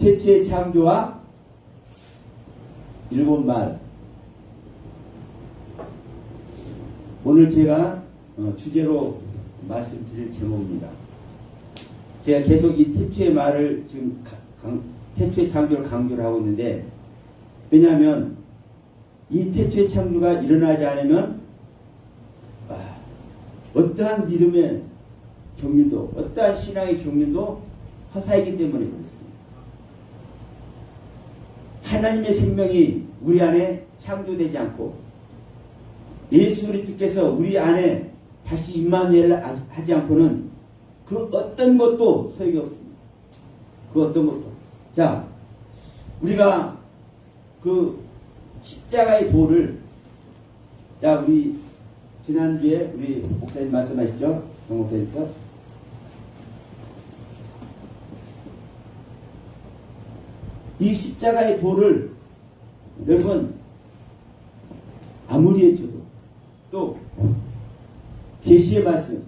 태초의 창조와 일곱 말. 오늘 제가 주제로 말씀드릴 제목입니다. 제가 계속 이 태초의 말을 지금 태초의 창조를 강조를 하고 있는데, 왜냐하면 이 태초의 창조가 일어나지 않으면 어떠한 믿음의 경륜도, 어떠한 신앙의 경륜도 허사이기 때문에 그렇습니다. 하나님의 생명이 우리 안에 창조되지 않고 예수 그리스도께서 우리 안에 다시 임마누엘을 하지 않고는 그 어떤 것도 소용이 없습니다. 그 어떤 것도. 자, 우리가 그 십자가의 도를, 자, 우리 지난주에 우리 목사님 말씀하시죠? 정 목사님께서. 이 십자가의 도를 여러분 아무리 해쳐도, 또 계시의 말씀,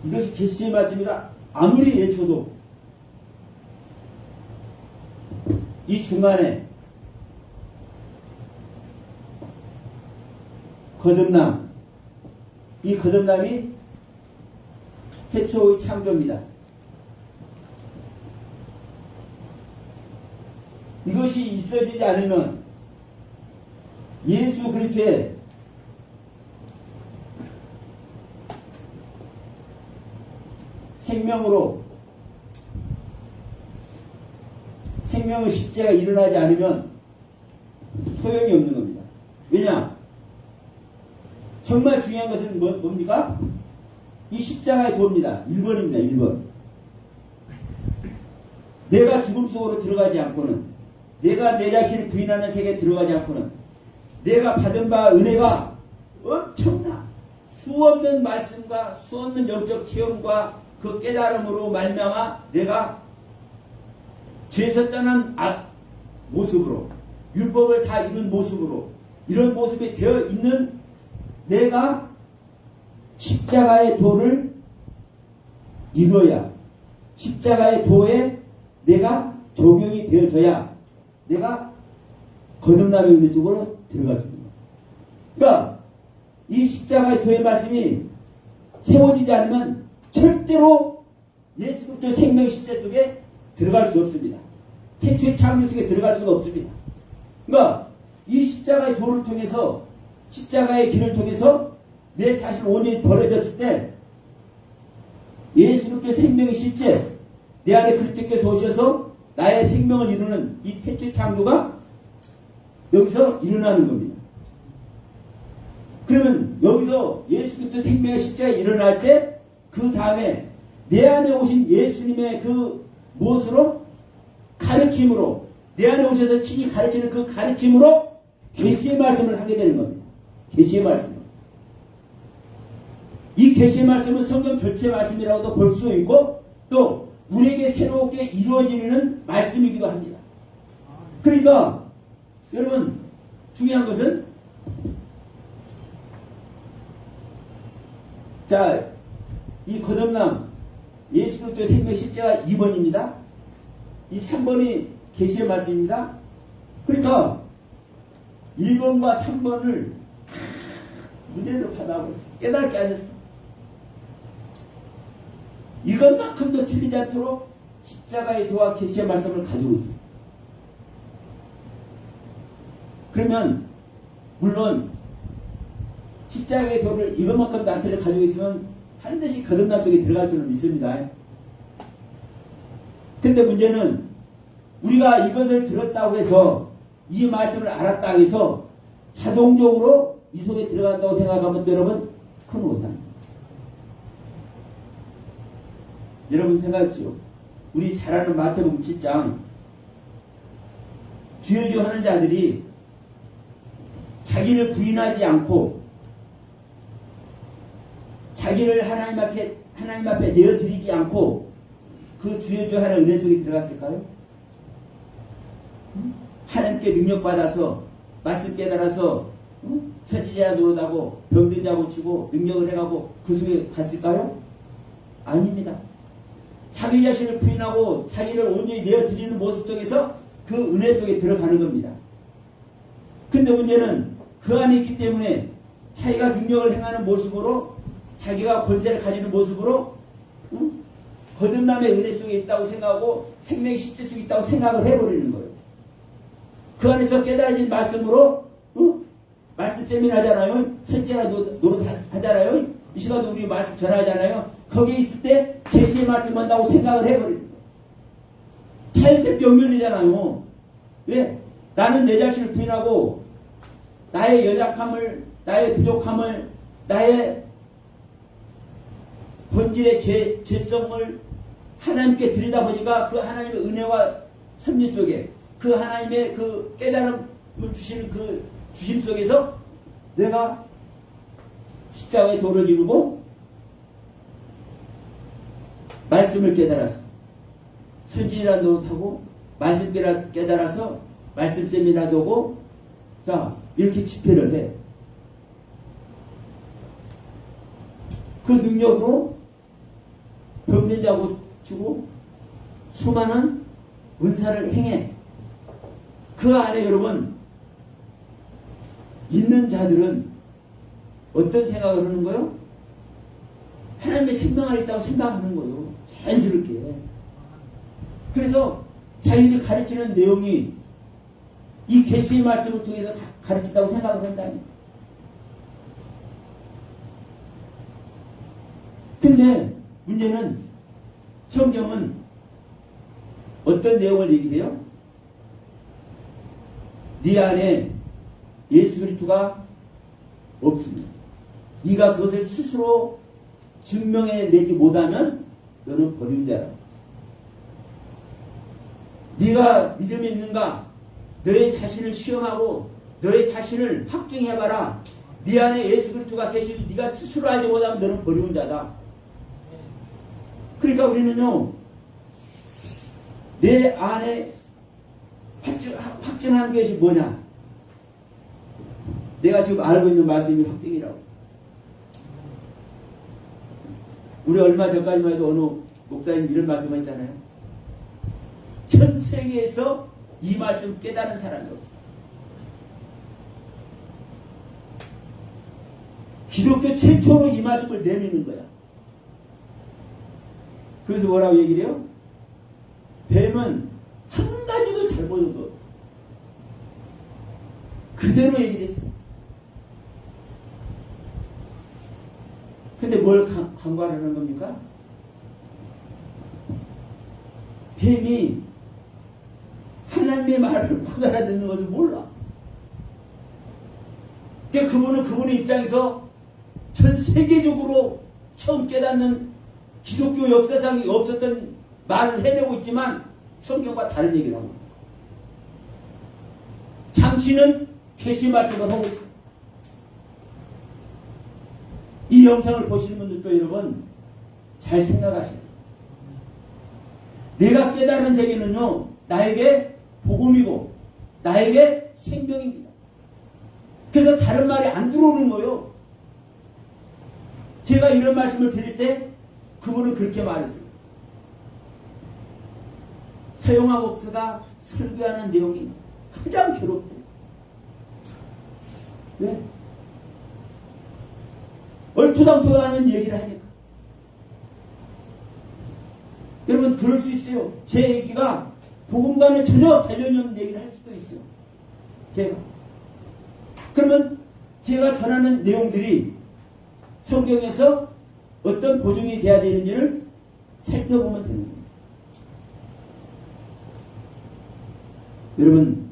이것이 계시의 말씀이라 아무리 외쳐도 이 중간에 거듭남, 이 거듭남이 태초의 창조입니다. 이것이 있어지지 않으면 예수 그리스도의 생명의 십자가 일어나지 않으면 소용이 없는 겁니다. 왜냐? 정말 중요한 것은 뭡니까? 이 십자가의 도입니다. 1번입니다. 1번. 내가 죽음 속으로 들어가지 않고는, 내가 내 자신을 부인하는 세계에 들어가지 않고는, 내가 받은 바 은혜가 엄청나 수없는 말씀과 수없는 영적 체험과 그 깨달음으로 말미암아 내가 죄에서 떠난 모습으로, 율법을 다 이룬 모습으로, 이런 모습이 되어 있는 내가 십자가의 도를 이뤄야, 십자가의 도에 내가 적용이 되어져야 내가 거듭남의 은혜 속으로 들어갈 수 있는 거예요. 그러니까 이 십자가의 도의 말씀이 세워지지 않으면 절대로 예수 그리스도의 생명 십자 속에 들어갈 수 없습니다. 태초의 창조 속에 들어갈 수가 없습니다. 그러니까 이 십자가의 도를 통해서, 십자가의 길을 통해서 내 자신을 온전히 버려졌을 때 예수 그리스도의 생명의 실제, 내 안에 그리스도께서 오셔서 나의 생명을 이루는 이 태초의 창조가 여기서 일어나는 겁니다. 그러면 여기서 예수 그리스도의 생명의 실제가 일어날 때 그 다음에 내 안에 오신 예수님의 그 무엇으로? 가르침으로, 내 안에 오셔서 친히 가르치는 그 가르침으로 계시의 말씀을 하게 되는 겁니다. 계시의 말씀. 이 계시의 말씀은 성경 전체 말씀이라고도 볼 수 있고, 또 우리에게 새롭게 이루어지는 말씀이기도 합니다. 그러니까 여러분 중요한 것은, 자, 이 거듭남, 예수 그리스도의 생명 실제가 2번입니다. 이 3번이 계시의 말씀입니다. 그러니까 1번과 3번을 문제를 받아보고 깨닫게 하셨어. 이것만큼도 틀리지 않도록 십자가의 도와 계시의 말씀을 가지고 있습니다. 그러면 물론 십자가의 도를 이것만큼 난틀을 가지고 있으면 반드시 거듭남 속에 들어갈 줄은 믿습니다. 근데 문제는 우리가 이것을 들었다고 해서, 이 말씀을 알았다고 해서 자동적으로 이 속에 들어간다고 생각하면 여러분 큰 오산입니다. 여러분 생각하십시오. 우리 잘 아는 마태복음 7장, 주여 하는 자들이 자기를 부인하지 않고 자기를 하나님 앞에 내어드리지 않고 그 주여 하는 은혜 속에 들어갔을까요? 하나님께 능력받아서 말씀 깨달아서 선지자 노릇하고 병든 자 고치고 능력을 해가고 그 속에 갔을까요? 아닙니다. 자기 자신을 부인하고 자기를 온전히 내어드리는 모습 속에서 그 은혜 속에 들어가는 겁니다. 근데 문제는 그 안에 있기 때문에 자기가 능력을 행하는 모습으로 자기가 권세를 가지는 모습으로 거듭남의 은혜 속에 있다고 생각하고 생명의 실제 속에 있다고 생각을 해버리는 거예요. 그 안에서 깨달아진 말씀으로 말씀 세미나하잖아요. 설계나 노릇 하잖아요. 이 시간도 우리 말씀 전하잖아요. 거기에 있을 때 계시의 말씀 한다고 생각을 해버리는 거예요. 자연스럽게 연결되잖아요. 왜? 나는 내 자신을 부인하고 나의 연약함을, 나의 부족함을, 나의 본질의 죄성을 하나님께 드리다 보니까 그 하나님의 은혜와 섭리 속에 그 하나님의 그 깨달음을 주시는 그 주심 속에서 내가 십자가의 도를 이루고 말씀을 깨달아서 선진이라는 노릇하고 말씀 깨달아서 말씀쌤이라도 오고 자 이렇게 집회를 해. 그 능력으로 병든 자 고치고 수많은 은사를 행해. 그 안에 여러분 있는 자들은 어떤 생각을 하는 거예요? 하나님의 생명 안에 있다고 생각하는 거예요. 자연스럽게. 그래서 자기를 가르치는 내용이 이 계시의 말씀을 통해서 가르친다고 생각을 한다니. 근데 문제는 성경은 어떤 내용을 얘기해요? 네 안에 예수 그리스도가 없습니다. 네가 그것을 스스로 증명해내지 못하면 너는 버린 자라. 네가 믿음이 있는가? 너의 자신을 시험하고 너의 자신을 확증해봐라. 네 안에 예수 그리스도가 계시고 네가 스스로 알지 못하면 너는 버리운 자다. 그러니까 우리는요, 내 안에 확증하는 것이 뭐냐? 내가 지금 알고 있는 말씀이 확증이라고. 우리 얼마 전까지만 해도 어느 목사님 이런 말씀을 했잖아요. 전 세계에서 이 말씀 깨달은 사람이 없어요. 기독교 최초로 이 말씀을 내미는 거야. 그래서 뭐라고 얘기를 해요? 뱀은 한 가지도 잘못한 거 그대로 얘기를 했어. 근데 뭘 간과하는 겁니까? 뱀이 하나님의 말을 못 알아듣는 것을 몰라. 그러니까 그분은 그분의 입장에서 전 세계적으로 처음 깨닫는 기독교 역사상이 없었던 말을 해내고 있지만 성경과 다른 얘기를 하고 잠시는 계시 말씀을 하고 있어요. 이 영상을 보시는 분들도 여러분 잘 생각하셔야 돼요. 내가 깨달은 세계는요 나에게 복음이고 나에게 생명입니다. 그래서 다른 말이 안 들어오는 거예요. 제가 이런 말씀을 드릴 때 그분은 그렇게 말했어요. 서영화 목사가 설교하는 내용이 가장 괴롭대요. 왜? 얼토당토하는 얘기를 하니까. 여러분 그럴 수 있어요. 제 얘기가 복음과는 전혀 관련이 없는 얘기를 할 수도 있어요. 제가. 그러면 제가 전하는 내용들이 성경에서 어떤 보증이 돼야 되는지를 살펴보면 되는 거예요. 여러분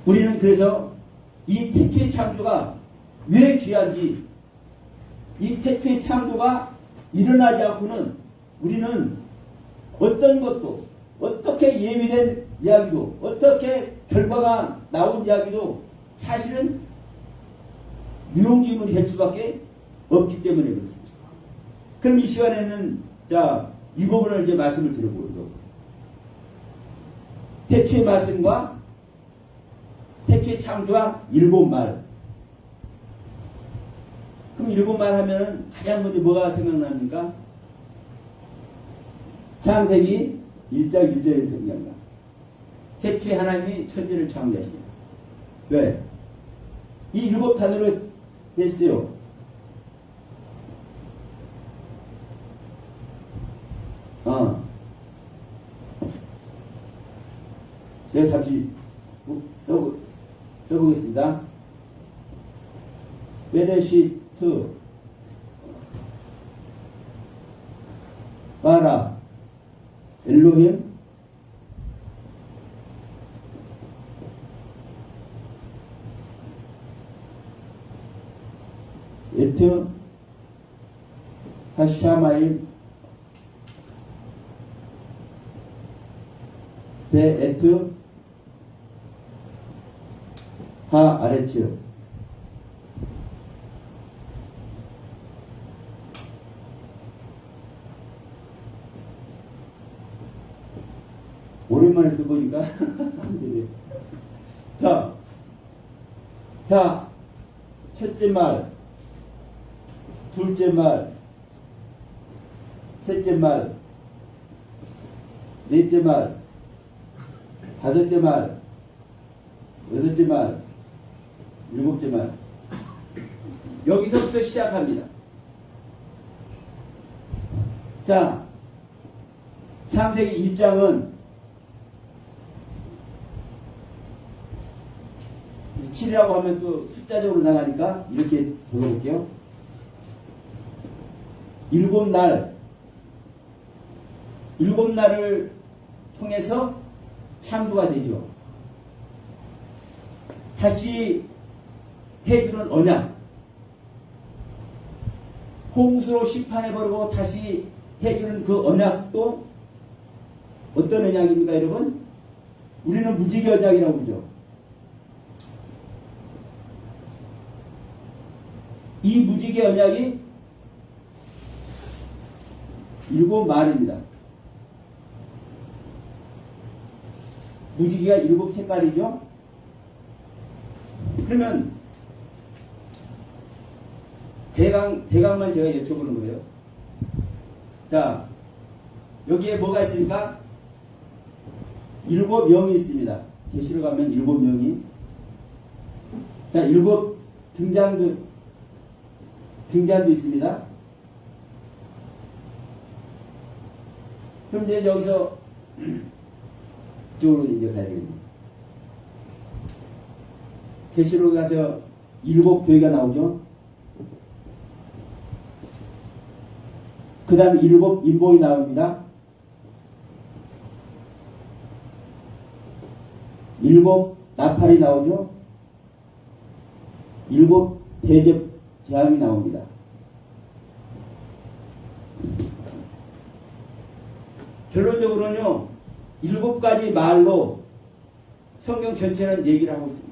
우리는 그래서 이 태초의 창조가 왜 귀한지, 이 태초의 창조가 일어나지 않고는 우리는 어떤 것도, 어떻게 예비된 이야기도, 어떻게 결과가 나온 이야기도 사실은 무용지물이 될 수밖에 없기 때문에 그렇습니다. 그럼 이 시간에는 자, 이 부분을 이제 말씀을 드려보도록. 태초의 말씀과 태초의 창조와 일곱 말. 그럼 일곱 말 하면 가장 먼저 뭐가 생각납니까? 창세기 1장 1절에서 얘기합니다. 태초에 하나님이 천지를 창조하십니다. 왜? 이 일곱 단어로 됐어요. 제가 잠시 써보겠습니다. 베레시트 바라 엘로힘 에트 하샤마임 베에트 하 아레츠. 오랜만에 써보니까 안 되네요. 자, 첫째 말, 둘째 말, 셋째 말, 넷째 말, 다섯째 말, 여섯째 말, 일곱째 말. 여기서부터 시작합니다. 자, 창세기 1장은 7이라고 하면 또 숫자적으로 나가니까 이렇게 불러볼게요. 일곱 날을 통해서 창조가 되죠. 다시 해주는 언약, 홍수로 심판해버리고 다시 해주는 그 언약도 어떤 언약입니까, 여러분? 우리는 무지개 언약이라고 그러죠. 이 무지개 언약이 일곱 말입니다. 무지개가 일곱 색깔이죠. 그러면 대강만 제가 여쭤보는 거예요. 자, 여기에 뭐가 있습니까? 일곱 명이 있습니다. 계시록 가면 일곱 명이. 자, 일곱 등잔도 있습니다. 그럼 이제 여기서 이쪽으로 이제 가야 되겠네요. 계시록 가서 일곱 교회가 나오죠. 그 다음에 일곱 인복이 나옵니다. 일곱 나팔이 나오죠. 일곱 대접 재앙이 나옵니다. 결론적으로는요, 일곱 가지 말로 성경 전체는 얘기를 하고 있습니다.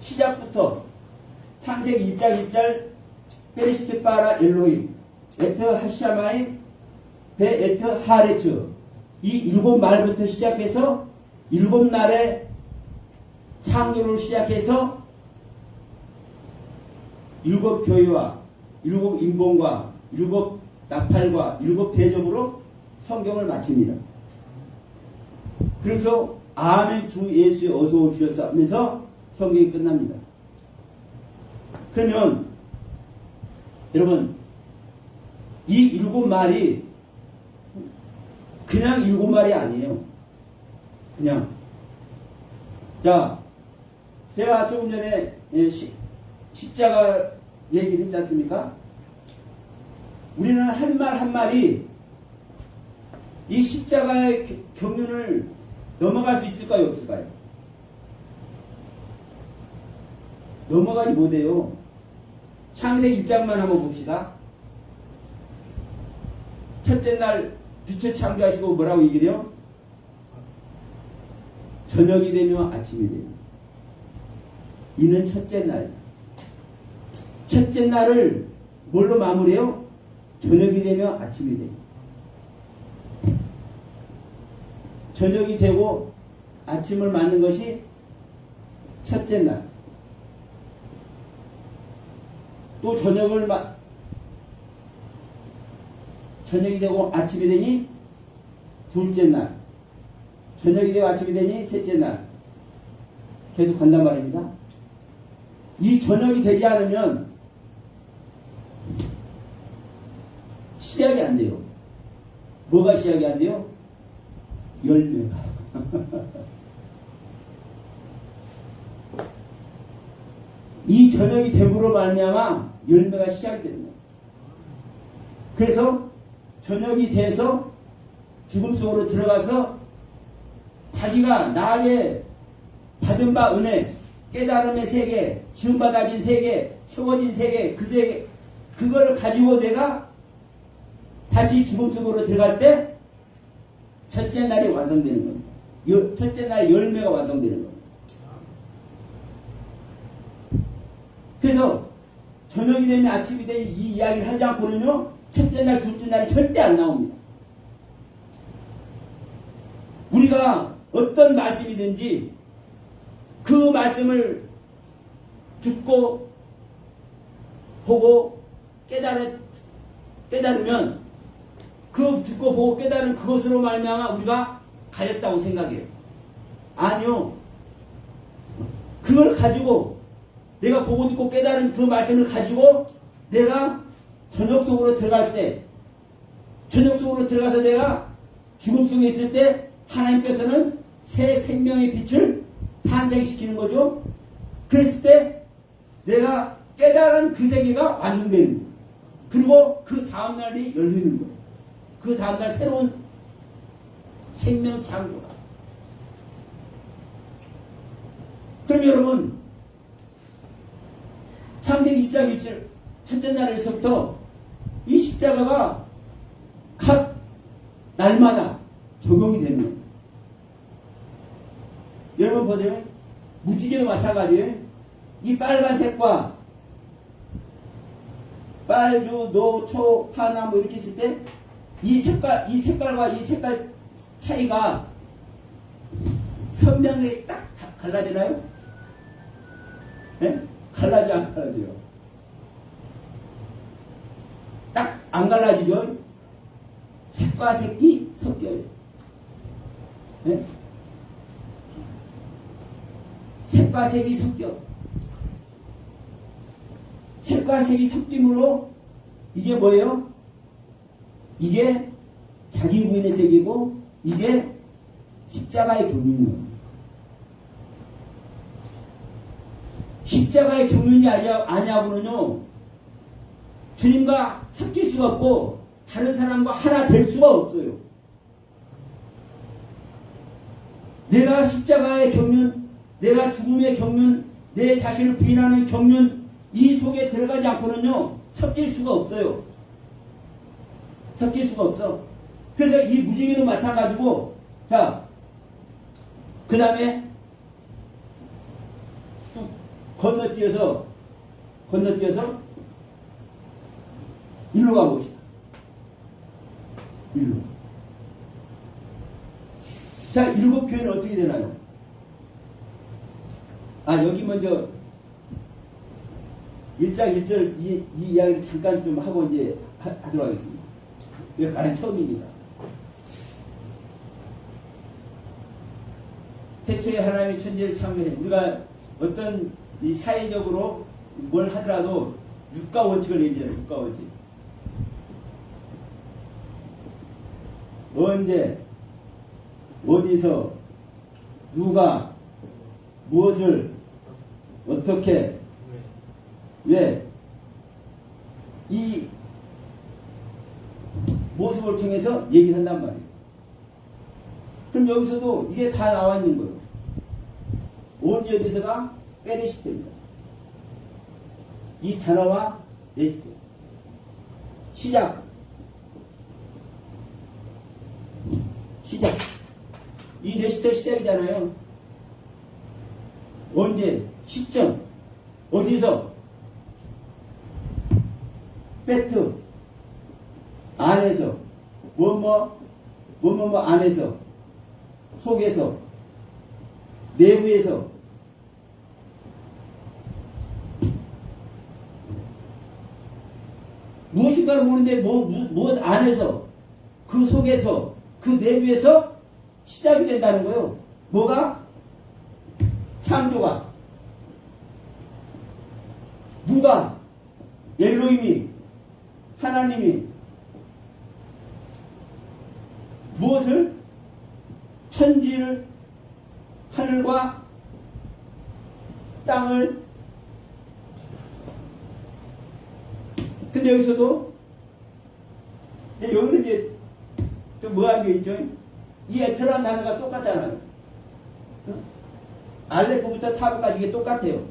시작부터 창세기 1장 1절 베레시트 바라 엘로힘 에트 하샤마임 베 에트 하레츠, 이 일곱 말부터 시작해서 일곱 날의 창조를 시작해서 일곱 교회와 일곱 인본과 일곱 나팔과 일곱 대접으로 성경을 마칩니다. 그래서 아멘 주 예수에 어서 오시옵소서 하면서 성경이 끝납니다. 그러면 여러분, 이 일곱 말이 그냥 일곱 말이 아니에요. 그냥. 자, 제가 조금 전에 십자가 얘기를 했지 않습니까? 우리는 한 말 한 말이 이 십자가의 경륜을 넘어갈 수 있을까요, 없을까요? 넘어가지 못해요. 창세기 1장만 한번 봅시다. 첫째 날 빛을 창조하시고 뭐라고 얘기를 해요? 저녁이 되면 아침이 돼요. 이는 첫째 날. 첫째 날을 뭘로 마무리해요? 저녁이 되면 아침이 돼요. 저녁이 되고 아침을 맞는 것이 첫째 날. 저녁이 되고 아침이 되니 둘째 날, 저녁이 되고 아침이 되니 셋째 날, 계속 간단 말입니다. 이 저녁이 되지 않으면 시작이 안 돼요. 뭐가 시작이 안 돼요? 열매가. 이 저녁이 됨으로 말미암아 열매가 시작이 되는 거예요. 그래서 저녁이 돼서 죽음 속으로 들어가서 자기가 나의 받은 바 은혜, 깨달음의 세계, 지음받아진 세계, 세워진 세계, 그 세계, 그걸 가지고 내가 다시 죽음 속으로 들어갈 때 첫째 날이 완성되는 겁니다. 첫째 날에 열매가 완성되는 겁니다. 그래서 저녁이 되면 아침이 되면 이 이야기를 하지 않고는요, 첫째 날, 둘째 날이 절대 안 나옵니다. 우리가 어떤 말씀이든지 그 말씀을 듣고 보고 깨달으면 그 듣고 보고 깨달은 그것으로 말미암아 우리가 가졌다고 생각해요. 아니요. 그걸 가지고 내가 보고 듣고 깨달은 그 말씀을 가지고 내가 저녁 속으로 들어갈 때, 저녁 속으로 들어가서 내가 죽음 속에 있을 때 하나님께서는 새 생명의 빛을 탄생시키는 거죠. 그랬을 때 내가 깨달은 그 세계가 완성되는 거예요. 그리고 그 다음날이 열리는 거예요. 그 다음날 새로운 생명 창조가. 그럼 여러분, 창세기 1장 1절 첫째 날에서부터 이 십자가가 각 날마다 적용이 되는 거예요. 여러분 보세요. 무지개도 마찬가지예요. 이 빨간색과 빨주, 노, 초, 파나 뭐 이렇게 있을 때 이 색깔과 이 색깔 차이가 선명하게 딱 갈라지나요? 네? 갈라져 안 갈라져요? 딱 안 갈라지죠? 색과 색이 섞여요. 네? 색과 색이 섞여. 색과 색이 섞임으로 이게 뭐예요? 이게 자기 부인의 색이고 이게 십자가의 경륜이에요. 십자가의 경륜이 아니하고는요, 주님과 섞일 수가 없고 다른 사람과 하나 될 수가 없어요. 내가 십자가의 경륜, 내가 죽음의 경륜, 내 자신을 부인하는 경륜, 이 속에 들어가지 않고는요, 섞일 수가 없어요. 섞일 수가 없어. 그래서 이 무지개도 마찬가지고, 자, 그 다음에 건너뛰어서 일로 가봅시다. 일로. 자, 일곱 교회는 어떻게 되나요? 여기 먼저 1장 1절 이 이야기를 잠깐 좀 하고 이제 하도록 하겠습니다. 이거 가장 처음입니다. 태초에 하나님의 천지를 창조해. 우리가 어떤 이 사회적으로 뭘 하더라도 육가 원칙을 얘기해요. 육가 원칙. 언제, 어디서, 누가, 무엇을, 어떻게, 왜, 이 모습을 통해서 얘기를 한단 말이에요. 그럼 여기서도 이게 다 나와 있는 거예요. 언제 어디서가 베레시트입니다. 이 단어와 레시트. 시작. 이 레시트 시작이잖아요. 언제, 시점, 어디서, 배트, 안에서, 뭐뭐 안에서, 속에서, 내부에서, 무엇인가를 모르는데 무엇 안에서, 그 속에서, 그 내부에서 시작이 된다는 거예요. 뭐가? 창조가. 누가? 엘로힘이, 하나님이 무엇을? 천지를, 하늘과 땅을. 근데 여기서도 여기는 이제 좀 뭐한 게 있죠? 이 에트라는 단어가 똑같잖아요. 알레프부터 타브까지 이게 똑같아요.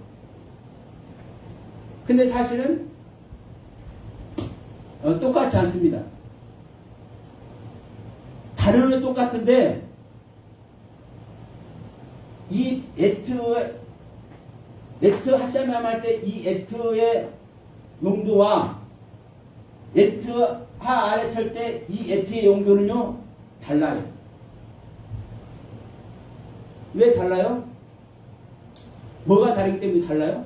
근데 사실은 똑같지 않습니다. 단어는 똑같은데 이 에트 하샤맘 할 때 이 에트의 용도와 에트 하 아래 칠 때 이 에트의 용도는요 달라요. 왜 달라요? 뭐가 다르기 때문에 달라요?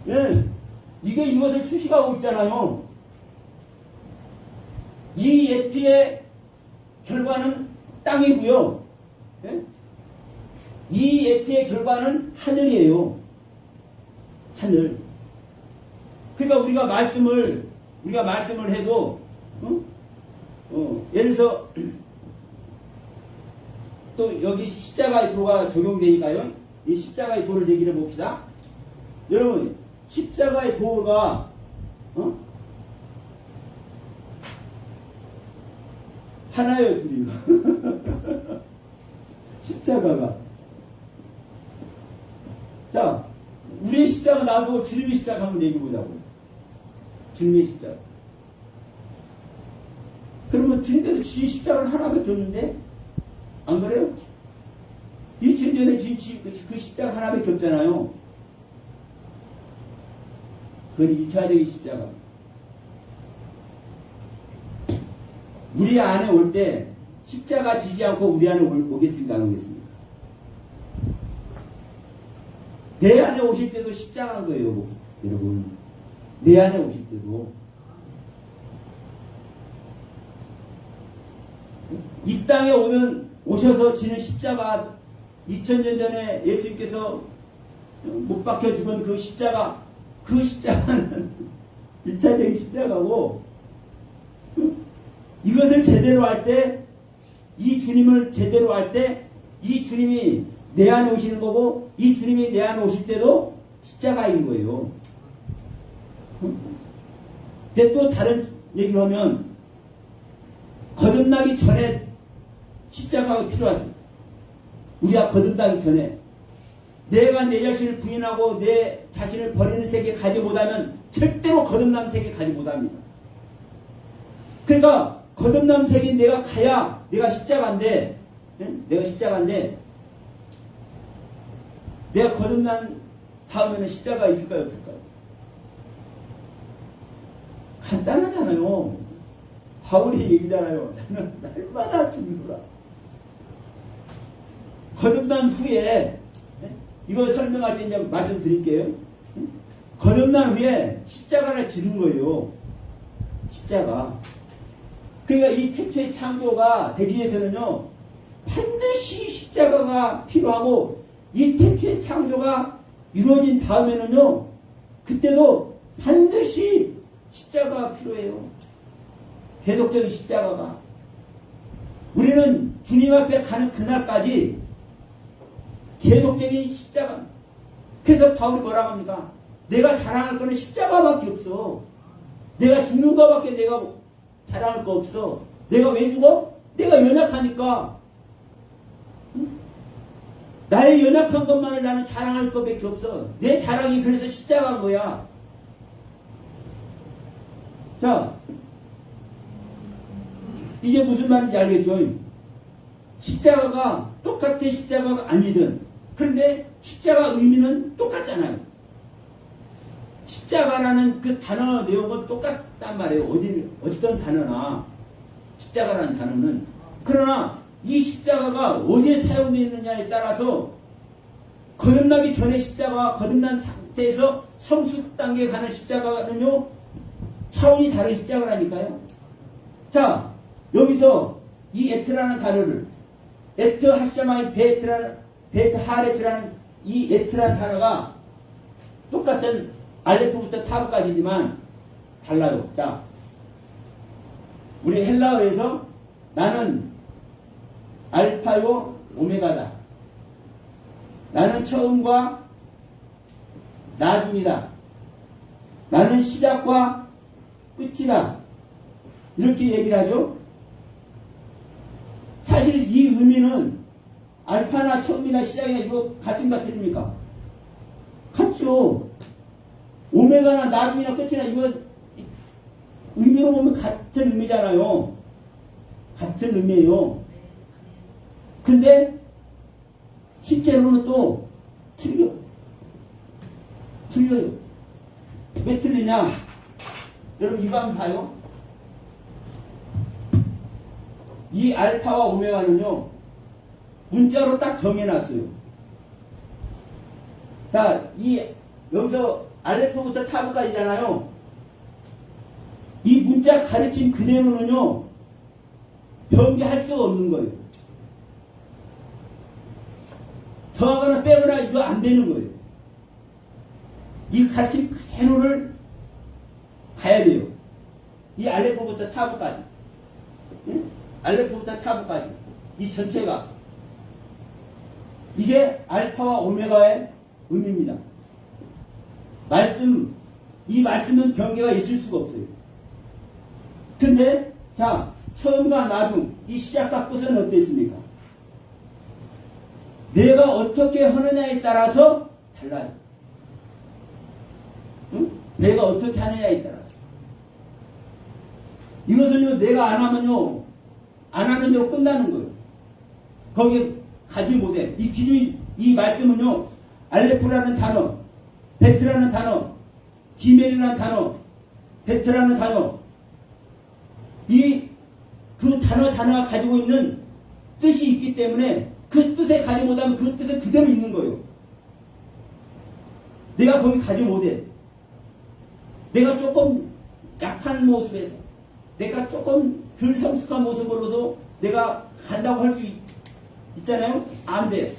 예, 이게 이것을 수식하고 있잖아요. 이 에트의 결과는 땅이고요. 예? 이 에트의 결과는 하늘이에요. 하늘. 그러니까 우리가 말씀을 해도 예를 들어서 또 여기 십자가의 도가 적용되니까요. 이 십자가의 도를 얘기를 봅시다. 여러분, 십자가의 도가 하나예요, 둘이요? 십자가가. 자, 우리의 십자가 나도 주님의 십자가 한번 얘기해보자고요. 주님의 십자가. 그러면 주님께서 주신 십자가는 하나밖에 없는데? 안 그래요? 2000년 전에 주신 그 십자가 하나밖에 없잖아요. 그건 1차적인 십자가. 우리 안에 올 때 십자가 지지 않고 우리 안에 오겠습니까? 안 오겠습니까? 내 안에 오실 때도 십자가인 거예요, 여러분. 내 안에 오실 때도. 이 땅에 오셔서 지는 십자가, 2000년 전에 예수님께서 못 박혀 죽은 그 십자가는 1차적인 십자가고, 이것을 제대로 할 때, 이 주님을 제대로 할 때, 이 주님이 내 안에 오시는 거고, 이 주님이 내 안에 오실 때도 십자가인 거예요. 근데 또 다른 얘기를 하면, 거듭나기 전에 십자가가 필요하죠. 우리가 거듭나기 전에. 내가 내 자신을 부인하고 내 자신을 버리는 세계 가지 못하면 절대로 거듭난 세계 가지 못합니다. 그러니까 거듭난 세계에 내가 가야 내가 십자가인데, 내가 거듭난 다음에는 십자가 있을까요, 없을까요? 간단하잖아요. 바울이 얘기잖아요. 나는 날마다 죽는구나. 거듭난 후에, 이거 설명할 때 이제 말씀드릴게요. 거듭난 후에 십자가를 지는 거예요. 십자가. 그러니까 이 태초의 창조가 되기 위해서는요, 반드시 십자가가 필요하고, 이 태초의 창조가 이루어진 다음에는요, 그때도 반드시 십자가가 필요해요. 계속적인 십자가가. 우리는 주님 앞에 가는 그날까지 계속적인 십자가. 그래서 바울이 뭐라고 합니까? 내가 자랑할 거는 십자가밖에 없어. 내가 죽는 거밖에 내가 자랑할 거 없어. 내가 왜 죽어? 내가 연약하니까. 나의 연약한 것만을 나는 자랑할 것밖에 없어. 내 자랑이 그래서 십자가인 거야. 자, 이게 무슨 말인지 알겠죠? 십자가가 똑같은 십자가가 아니든, 그런데 십자가 의미는 똑같잖아요. 십자가라는 그 단어 내용은 똑같단 말이에요. 어떤 단어나 십자가라는 단어는. 그러나 이 십자가가 어디에 사용되어 있느냐에 따라서 거듭나기 전에 십자가와 거듭난 상태에서 성숙 단계에 가는 십자가는요, 차원이 다른 십자가라니까요. 자, 여기서 이 에트라는 단어를 에트 하샤마이 베트 하레츠라는 이 에트라는 단어가 똑같은 알레프부터 타브까지지만 달라요. 자, 우리 헬라어에서 나는 알파요 오메가다. 나는 처음과 나중이다. 나는 시작과 끝이다. 이렇게 얘기를 하죠. 사실 이 의미는 알파나 처음이나 시작이나 이거 같습니까? 틀립니까? 같죠. 오메가나 나중이나 끝이나 이거 의미로 보면 같은 의미잖아요. 같은 의미예요. 근데 실제로는 또 틀려요. 왜 틀리냐? 여러분 이거 한번 봐요. 이 알파와 오메가는요, 문자로 딱 정해놨어요. 자, 여기서 알레프부터 타브까지잖아요. 이 문자 가르침 그대로는요, 변개할 수가 없는 거예요. 더하거나 빼거나 이거 안 되는 거예요. 이 가르침 그대로를 가야 돼요. 이 알레프부터 타브까지. 응? 알레프부터 타브까지. 이 전체가. 이게 알파와 오메가의 의미입니다. 이 말씀은 변개가 있을 수가 없어요. 근데, 자, 처음과 나중, 이 시작과 끝은 어땠습니까? 내가 어떻게 하느냐에 따라서 달라요. 응? 내가 어떻게 하느냐에 따라서. 이것은요, 내가 안 하면요, 안 하는 대로 끝나는 거예요. 거기에 가지 못해. 이 말씀은요, 알레프라는 단어, 베트라는 단어, 기멜이라는 단어, 베트라는 단어, 그 단어가 가지고 있는 뜻이 있기 때문에 그 뜻에 가지 못하면 그 뜻은 그대로 있는 거예요. 내가 거기 가지 못해. 내가 조금 약한 모습에서, 내가 조금 덜 성숙한 모습으로서 내가 간다고 할 수 있잖아요? 안 돼.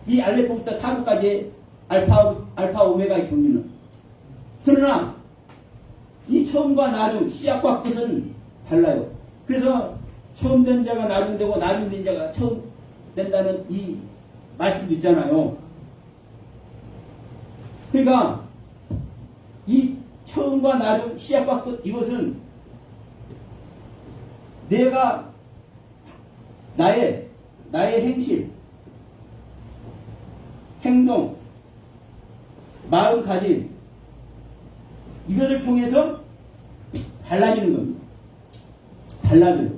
이 알레프부터 타브까지의 알파 오메가의 경리는. 그러나 이 처음과 나중, 시작과 끝은 달라요. 그래서 처음 된 자가 나중 되고 나중 된 자가 처음 된다는 이 말씀도 있잖아요. 그러니까 이 처음과 나중, 시작과 끝, 이것은 내가 나의 행실, 행동, 마음가짐, 이것을 통해서 달라지는 겁니다. 달라져요.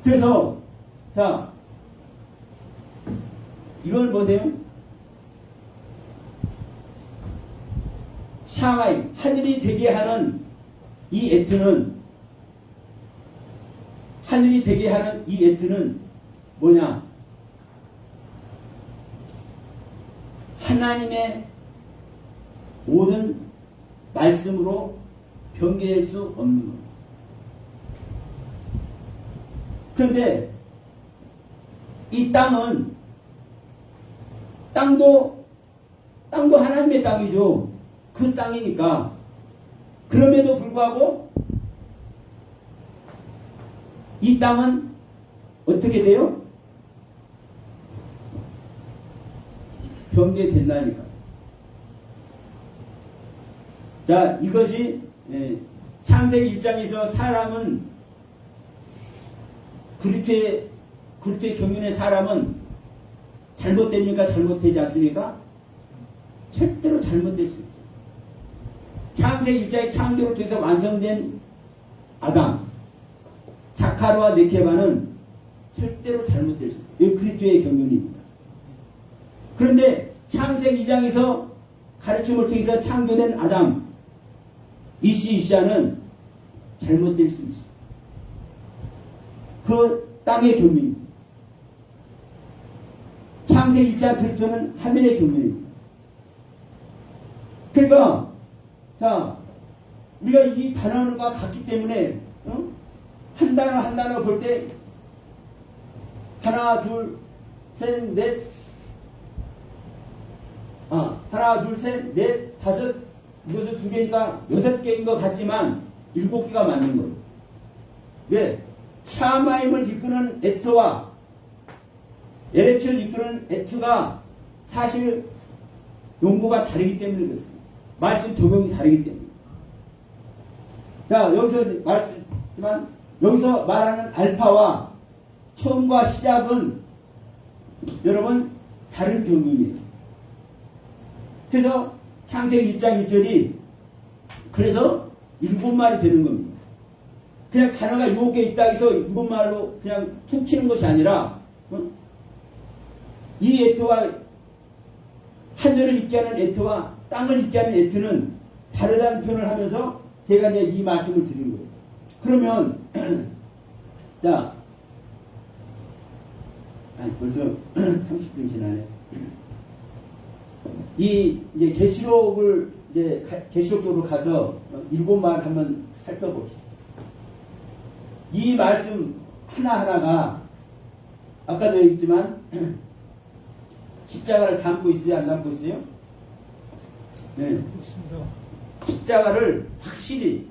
그래서, 자, 이걸 보세요. 샹하이, 하늘이 되게 하는 이 애트는 뭐냐? 하나님의 모든 말씀으로 변개할 수 없는 겁니다. 그런데 이 땅도 하나님의 땅이죠. 그 땅이니까. 그럼에도 불구하고 이 땅은 어떻게 돼요? 변개된다니까. 자, 이것이 창세기 1장에서 사람은 그렇게 경륜의 사람은 잘못됩니까? 잘못되지 않습니까? 절대로 잘못될 수 없어요. 창세기 1장의 창조를 통해서 완성된 아담, 자카르와 네케바는 절대로 잘못될 수 없어요. 이게 그리스도의 경륜입니다. 그런데 창세기 2장에서 가르침을 통해서 창조된 아담, 이시샤는 잘못될 수 있어요. 그 땅의 경륜입니다. 창세기 1장 그리스도는 하늘의 경륜입니다. 그러니까, 자, 우리가 이 단어가 같기 때문에 한 단어 한 단어 볼 때 하나 둘 셋 넷 하나 둘 셋 넷 다섯 이것은 두 개니까 6개인 것 같지만 7개가 맞는 거예요. 왜? 샤마임을 이끄는 에트와 LH를 이끄는 에트가 사실 용도가 다르기 때문에 그렇습니다. 말씀 적용이 다르기 때문에. 자, 여기서 말했지만 여기서 말하는 알파와 처음과 시작은 여러분 다른 경륜이에요. 그래서 창세기 1장 1절이 그래서 7말이 되는 겁니다. 그냥 단어가 7개 있다 해서 7말로 그냥 툭 치는 것이 아니라 이 에트와 하늘을 잇게 하는 에트와 땅을 잇게 하는 에트는 다르다는 표현을 하면서 제가 이제 이 말씀을 드린 거예요. 그러면 자, 벌써 30분 지나네. 이 이제 계시록을 이제 계시록 쪽으로 가서 7말 한번 살펴봅시다. 이 말씀 하나하나가 아까도 얘기했지만 십자가를 담고 있어요? 안 담고 있어요? 네. 십자가를 확실히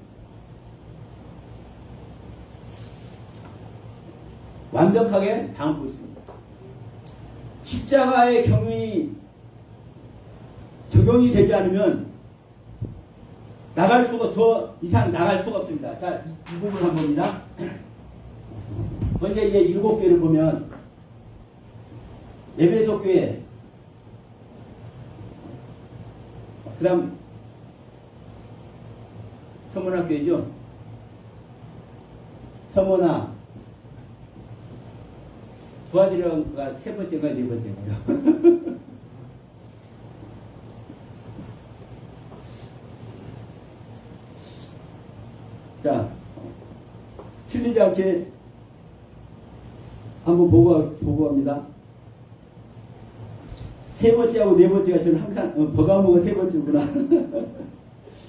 완벽하게 담고 있습니다. 십자가의 경륜이 적용이 되지 않으면 나갈 수가 더 이상 나갈 수가 없습니다. 자, 이 부분 한번 봅니다. 먼저 이제 7교회를 보면 에베소 교회, 그 다음 서문화 교회죠. 서문화 부하들이가 세 번째가 네 번째가요. 자, 틀리지 않게 한번 보고합니다. 세 번째하고 네 번째가 저는 항상 버가모가 세 번째구나.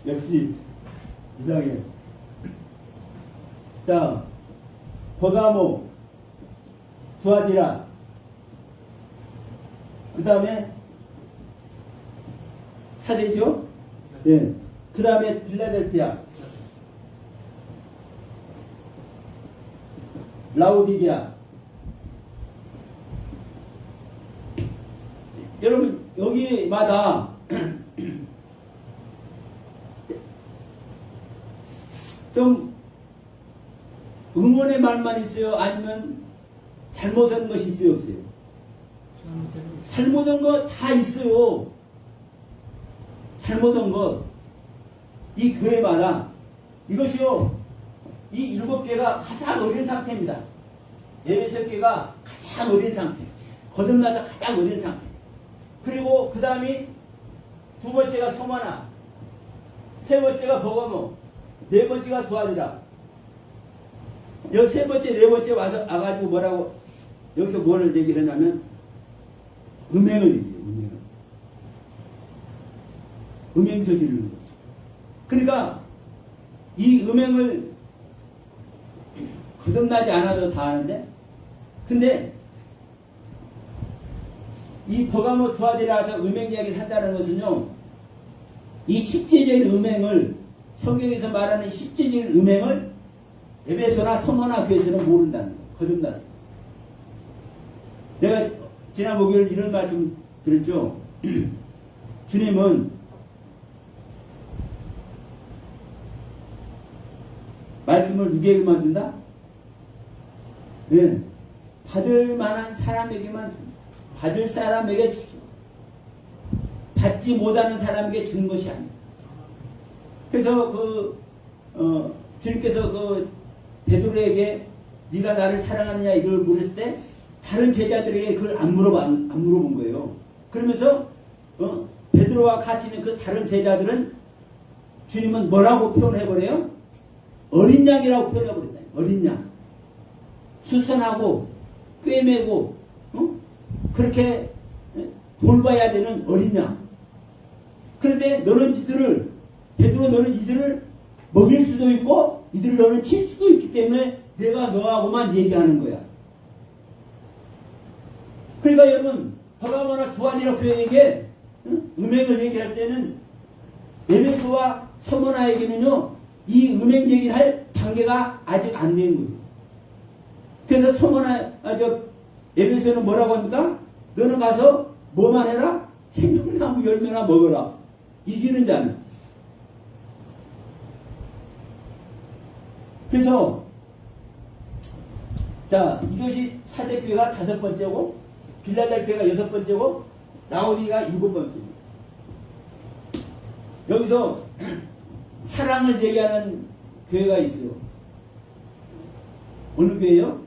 역시 이상해. 자, 버가모, 두아디라, 그 다음에 사대죠? 네. 그 다음에 빌라델피아, 라오디게아. 여러분 여기마다 좀 응원의 말만 있어요? 아니면 잘못한 것이 있어요? 없어요? 잘못한 거 다 있어요. 잘못한 것. 이 교회마다 이것이요, 이 7개가 가장 어린 상태입니다. 에베소 교회가 가장 어린 상태, 거듭나서 가장 어린 상태. 그리고 그 다음이 두 번째가 서머나, 세 번째가 버거모, 네 번째가 두아디라. 여 세 번째, 네 번째 와가지고 뭐라고, 여기서 뭐를 얘기를 하냐면, 음행을 얘기해요, 음행 저지르는 거죠. 그러니까, 이 음행을 거듭나지 않아도 다 하는데, 근데, 이 버가모 두아디라서 음행 이야기를 한다는 것은요, 이 실제적인 음행을, 성경에서 말하는 실제적인 음행을 에베소나 서머나 교회에서는 모른다는 거예요. 거듭났어요. 내가 지난 목요일 이런 말씀 드렸죠. 주님은 말씀을 누구에게만 준다? 네. 받을 만한 사람에게만 준다. 받을 사람에게 주죠. 받지 못하는 사람에게 주는 것이 아닙니다. 그래서 주님께서 베드로에게 네가 나를 사랑하느냐 이걸 물었을 때 다른 제자들에게 그걸 안 물어본 거예요. 그러면서 베드로와 같이 있는 그 다른 제자들은 주님은 뭐라고 표현해버려요? 어린 양이라고 표현해버린다. 어린 양. 수선하고 꿰매고 그렇게 돌봐야 되는 어린 양. 그런데 베드로 너는 이들을 먹일 수도 있고 이들 너는 칠 수도 있기 때문에 내가 너하고만 얘기하는 거야. 그러니까 여러분 버가모나 두아디라 교회에게 음행을 얘기할 때는 에베소와 서머나에게는요 이 음행 얘기를 할 단계가 아직 안 된 거예요. 그래서 에베소는 뭐라고 합니까? 너는 가서 뭐만 해라? 생명나무 열매나 먹어라. 이기는 자는. 그래서 자 이것이 사대교회가 5번째고 빌라델피아가 6번째고 라오디가 7번째입니다. 여기서 사랑을 얘기하는 교회가 있어요. 어느 교회요?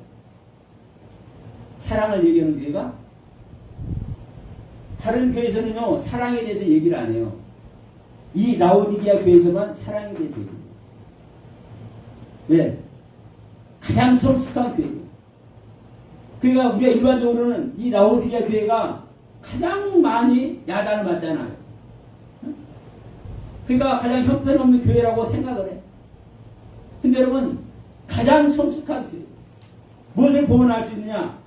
사랑을 얘기하는 교회가? 다른 교회에서는요 사랑에 대해서 얘기를 안 해요. 이 라오디게아 교회에서만 사랑에 대해서 얘기해요. 왜? 가장 성숙한 교회예요. 그러니까 우리가 일반적으로는 이 라오디게아 교회가 가장 많이 야단을 맞잖아요. 그러니까 가장 형편없는 교회라고 생각을 해. 근데 여러분 가장 성숙한 교회. 무엇을 보면 알 수 있느냐?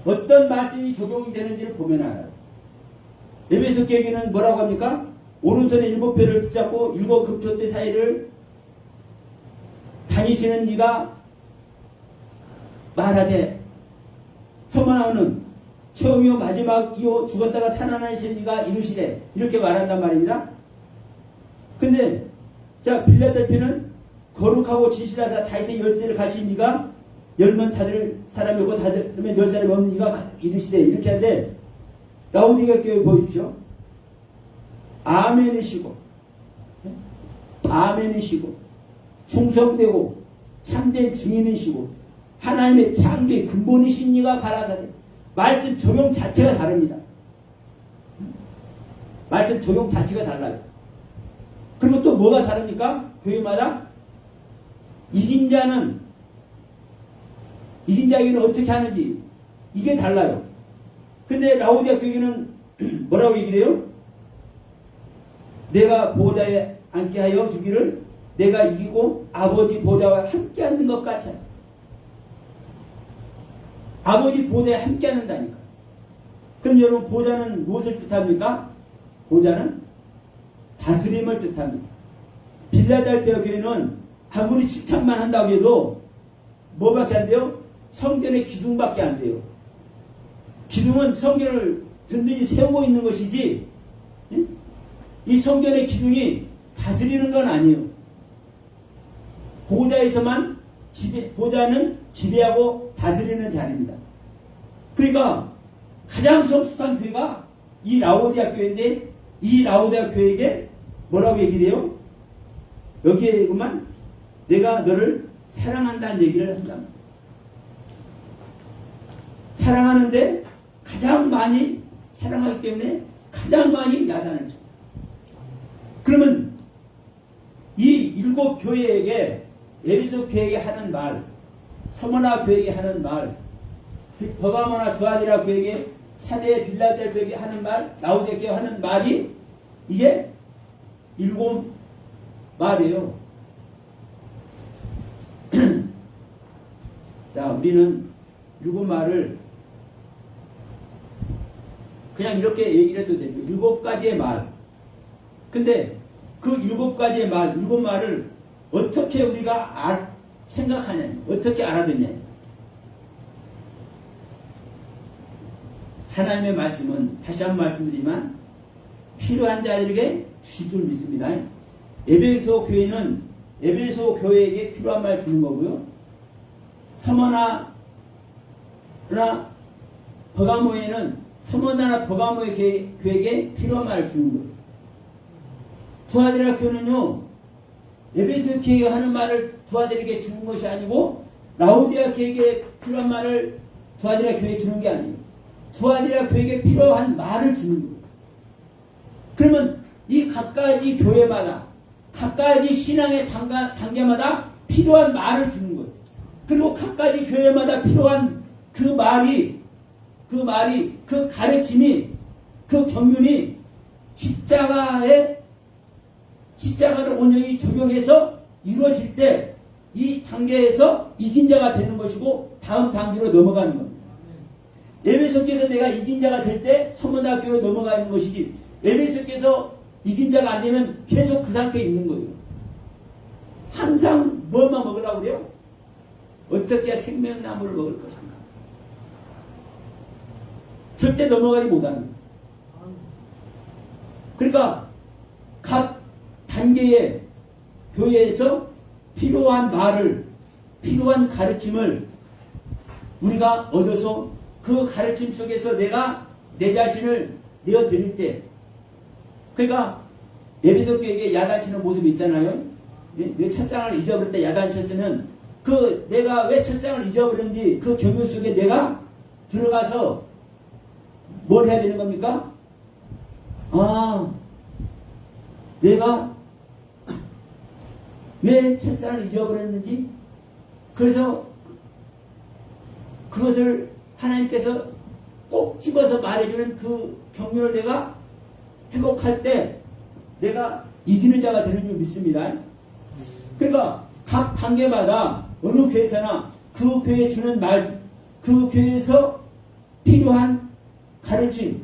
어떤 말씀이 적용이 되는지를 보면 알아요. 에베소 교회는 뭐라고 합니까? 오른손에 7배를 붙잡고 7급조대 사이를 다니시는 네가 말하되 서머나오는 처음이요 마지막이요 죽었다가 살아나신 네가 이르시되 이렇게 말한단 말입니다. 근데 자 빌라델피아는 거룩하고 진실하사 다윗의 열쇠를 가진 네가 열면 닫을 사람이 없고 닫으면 열 사람이 없는 네가 이르시되 이렇게 하는데 라오디게아 교회 보십시오. 아멘이시고 아멘이시고 충성되고 참된 증인이시고 하나님의 창조의 근본이신 이가 가라사대. 말씀 적용 자체가 다릅니다. 말씀 적용 자체가 달라요. 그리고 또 뭐가 다릅니까? 교회마다 이긴 자에게는 어떻게 하는지 이게 달라요. 근데 라오디게아 교회는 뭐라고 얘기를 해요? 내가 보좌에 앉게 하여 주기를 내가 이기고 아버지 보좌와 함께 앉는 것 같아. 아버지 보좌에 함께 앉는다니까. 그럼 여러분 보좌는 무엇을 뜻합니까? 보좌는 다스림을 뜻합니다. 빌라델피아 교회는 아무리 칭찬만 한다고 해도 뭐밖에 안 돼요? 성전의 기둥밖에 안 돼요. 기둥은 성전을 든든히 세우고 있는 것이지 이 성전의 기둥이 다스리는 건 아니에요. 보좌에서만 보좌는 지배하고 다스리는 자리입니다. 그러니까 가장 성숙한 교회가 이 라오디게아 교회인데 이 라오디게아 교회에게 뭐라고 얘기를 해요? 여기에만 내가 너를 사랑한다는 얘기를 한다. 사랑하는데 가장 많이 사랑하기 때문에 가장 많이 야단을 쳐. 그러면 이 7 교회에게 에베소 교회에게 하는 말, 서머나 교회에게 하는 말, 버가모나 두아디라 교회에게 사대 빌라델피아에게 하는 말, 라오디게아 교회에 하는 말이 이게 7 말이에요. 자, 우리는 7 말을 그냥 이렇게 얘기를 해도 돼요. 7가지의 말. 근데 그 7가지의 말, 7말을 어떻게 우리가 생각하냐, 어떻게 알아듣냐. 하나님의 말씀은 다시 한번 말씀드리지만 필요한 자들에게 주실 줄 믿습니다. 에베소 교회는 에베소 교회에게 필요한 말 주는 거고요. 서머나나 버가모에는 서머나나 버가모의 교회에게 필요한 말을 주는 거예요. 두아디라 교회는요, 에베소 교회가 하는 말을 두아디라에게 주는 것이 아니고 라오디게아 교회에게 필요한 말을 두아디라 교회에 주는 게 아니에요. 두아디라 교회에게 필요한 말을 주는 거예요. 그러면 이 각가지 교회마다 각가지 신앙의 단계마다 필요한 말을 주는 거예요. 그리고 각가지 교회마다 필요한 그 말이 그 가르침이 그 경륜이 십자가의 십자가를 온전히 적용해서 이루어질 때 이 단계에서 이긴 자가 되는 것이고 다음 단계로 넘어가는 겁니다. 에베소께서 내가 이긴 자가 될 때 선문학교로 넘어가는 것이지 에베소께서 이긴 자가 안 되면 계속 그 상태에 있는 거예요. 항상 뭐만 먹으려고 그래요? 어떻게 생명나무를 먹을 것인가? 절대 넘어가지 못합니다. 그러니까 각 단계의 교회에서 필요한 말을, 필요한 가르침을 우리가 얻어서 그 가르침 속에서 내가 내 자신을 내어드릴 때, 그러니까 에베소 교회에 야단치는 모습이 있잖아요. 내 첫상을 잊어버릴 때 야단쳤으면 그 내가 왜 첫상을 잊어버렸는지 그 경유 속에 내가 들어가서 뭘 해야 되는 겁니까? 아, 내가 왜 첫상을 잊어버렸는지, 그래서 그것을 하나님께서 꼭 집어서 말해주는 그 경륜을 내가 회복할 때 내가 이기는 자가 되는 줄 믿습니다. 그러니까 각 단계마다 어느 교회에서나 그 교회에 주는 말, 그 교회에서 필요한 가르침,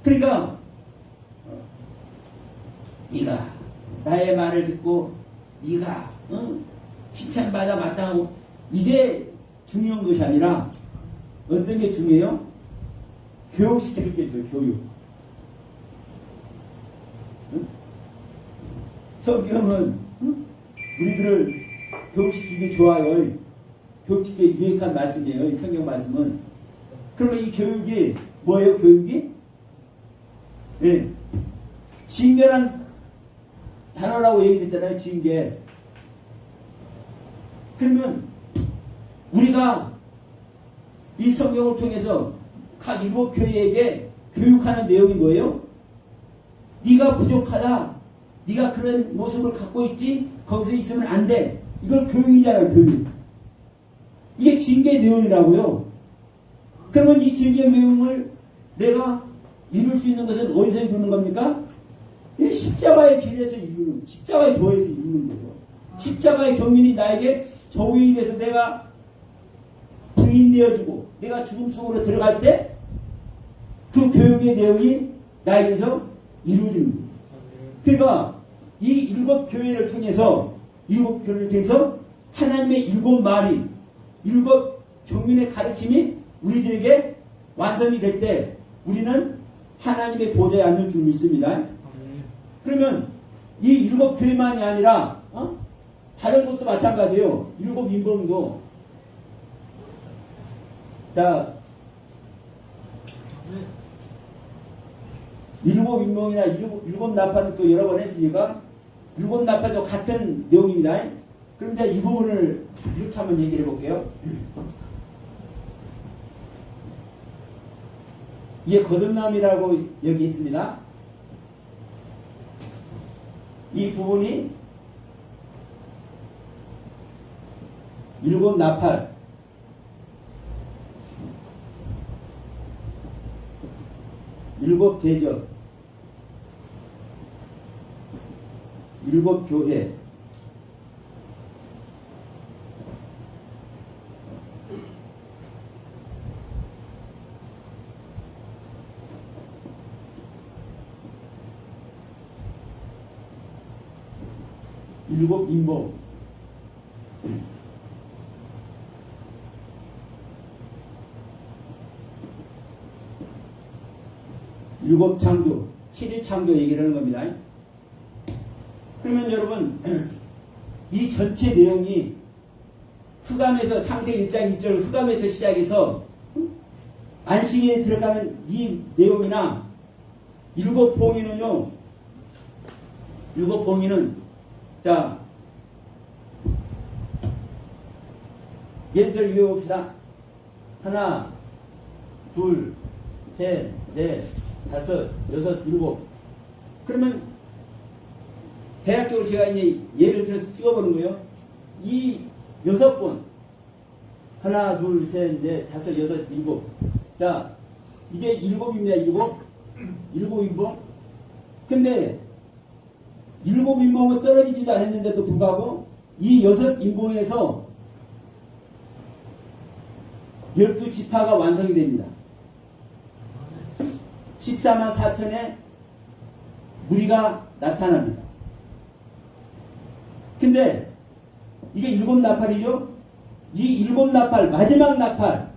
그러니까 네가 나의 말을 듣고 네가 칭찬받아 마땅하고, 이게 중요한 것이 아니라 어떤 게 중요해요? 교육시킬 게 중요해요. 교육. 성경은 우리들을 교육시키기 좋아요. 교육시키기 유익한 말씀이에요. 이 성경 말씀은. 그러면 이 교육이 뭐예요? 교육이? 네. 진결한 단어라고 얘기했잖아요. 징계. 그러면 우리가 이 성경을 통해서 각 일곱 교회에게 교육하는 내용이 뭐예요? 네가 부족하다. 네가 그런 모습을 갖고 있지. 거기서 있으면 안 돼. 이걸 교육이잖아요. 교육. 이게 징계 내용이라고요. 그러면 이 징계 내용을 내가 이룰 수 있는 것은 어디서 이루는 겁니까? 십자가의 길에서 이루는, 십자가의 도에서 이루는 거예요. 십자가의 경륜이 나에게 적용이 돼서 내가 부인되어지고 내가 죽음 속으로 들어갈 때 그 교육의 내용이 나에게서 이루어지는 거예요. 그러니까 이 일곱 교회를 통해서 하나님의 일곱 말이, 일곱 경륜의 가르침이 우리들에게 완성이 될 때 우리는 하나님의 보좌에 앉을 줄 믿습니다. 그러면 이 일곱 교회만이 아니라 다른 것도 마찬가지예요. 일곱 인봉도. 자, 일곱 인봉이나 일곱 나팔을 또 여러 번 했으니까 일곱 나팔도 같은 내용입니다. 그럼 이제 이 부분을 이렇게 한번 얘기를 해볼게요. 이게 거듭남이라고 여기 있습니다. 이 부분이 일곱 나팔, 일곱 대적, 일곱 교회, 일곱 인봉, 일곱 창조, 7일 창조 얘기를 하는 겁니다. 그러면 여러분, 이 전체 내용이 흑암에서, 창세기 1장 1절 흑암에서 시작해서 안식일에 들어가는 이 내용이나 일곱 봉인은요, 일곱 봉인은, 자, 예를 들어 읽어봅시다. 하나, 둘, 셋, 넷, 다섯, 여섯, 일곱. 그러면 대략적으로 제가 이제 예를 들어서 찍어보는 거예요. 이 여섯 번, 하나, 둘, 셋, 넷, 다섯, 여섯, 일곱. 자, 이게 일곱입니다. 일곱 인봉. 근데 일곱 인봉은 떨어지지도 않았는데도 불구하고 이 여섯 인봉에서 12지파가 완성이 됩니다. 14만 4천의 무리가 나타납니다. 근데 이게 일곱 나팔이죠? 이 일곱 나팔, 마지막 나팔,